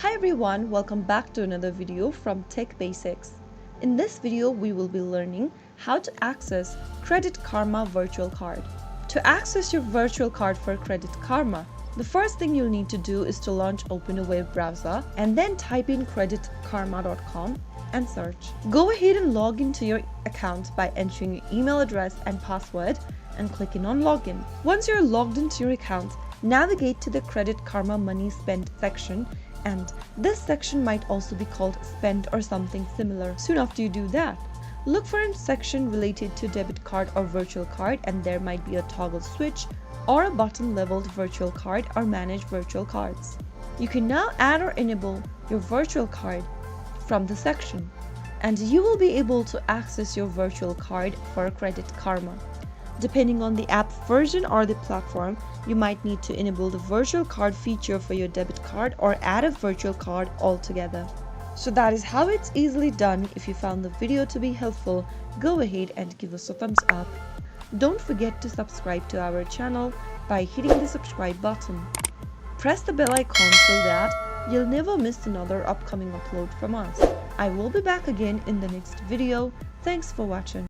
Hi everyone, welcome back to another video from Tech Basics. In this video, we will be learning how to access Credit Karma virtual card. To access your virtual card for Credit Karma, the first thing you'll need to do is to open a web browser and then type in creditkarma.com and search. Go ahead and log into your account by entering your email address and password and clicking on login. Once you're logged into your account, navigate to the Credit Karma money spent section, and this section might also be called spend or something similar. Soon after you do that, look for a section related to debit card or virtual card, and there might be a toggle switch or a button labeled virtual card or manage virtual cards. You can now add or enable your virtual card from the section, and you will be able to access your virtual card for Credit Karma. Depending on the app version or the platform, you might need to enable the virtual card feature for your debit card or add a virtual card altogether. So that is how it's easily done. If you found the video to be helpful, go ahead and give us a thumbs up. Don't forget to subscribe to our channel by hitting the subscribe button. Press the bell icon so that you'll never miss another upcoming upload from us. I will be back again in the next video. Thanks for watching.